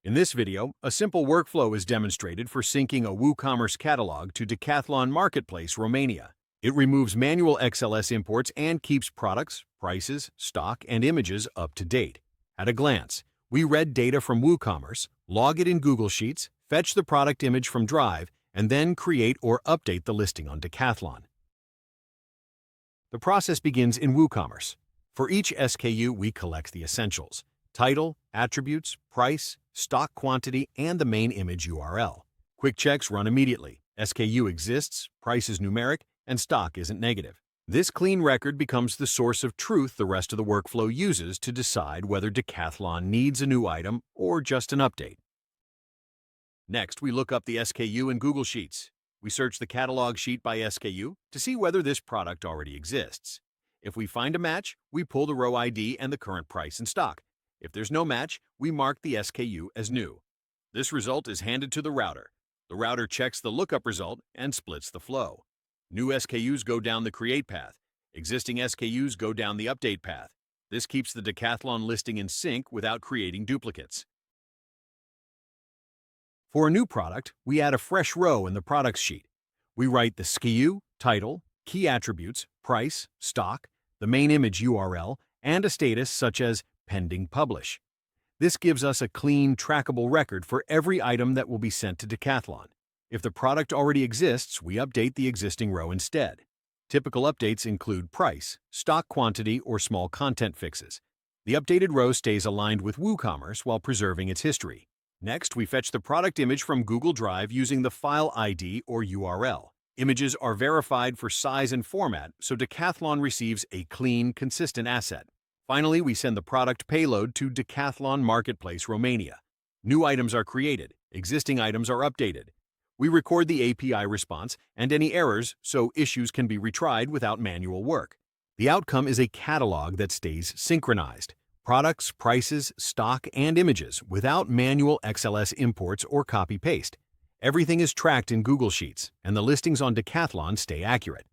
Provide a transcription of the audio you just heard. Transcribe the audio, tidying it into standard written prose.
In this video, a simple workflow is demonstrated for syncing a WooCommerce catalog to Decathlon Marketplace Romania. It removes manual XLS imports and keeps products, prices, stock, and images up to date. At a glance, we read data from WooCommerce, log it in Google Sheets, fetch the product image from Drive, and then create or update the listing on Decathlon. The process begins in WooCommerce. For each SKU, we collect the essentials: title, attributes, price, stock quantity, and the main image URL. Quick checks run immediately. SKU exists, price is numeric, and stock isn't negative. This clean record becomes the source of truth the rest of the workflow uses to decide whether Decathlon needs a new item or just an update. Next, we look up the SKU in Google Sheets. We search the catalog sheet by SKU to see whether this product already exists. If we find a match, we pull the row ID and the current price and stock. If there's no match, we mark the SKU as new. This result is handed to the router. The router checks the lookup result and splits the flow. New SKUs go down the create path. Existing SKUs go down the update path. This keeps the Decathlon listing in sync without creating duplicates. For a new product, we add a fresh row in the products sheet. We write the SKU, title, key attributes, price, stock, the main image URL, and a status such as pending publish. This gives us a clean, trackable record for every item that will be sent to Decathlon. If the product already exists, we update the existing row instead. Typical updates include price, stock quantity, or small content fixes. The updated row stays aligned with WooCommerce while preserving its history. Next, we fetch the product image from Google Drive using the file ID or URL. Images are verified for size and format, so Decathlon receives a clean, consistent asset. Finally, we send the product payload to Decathlon Marketplace Romania. New items are created, existing items are updated. We record the API response and any errors so issues can be retried without manual work. The outcome is a catalog that stays synchronized: products, prices, stock, and images without manual XLS imports or copy-paste. Everything is tracked in Google Sheets, and the listings on Decathlon stay accurate.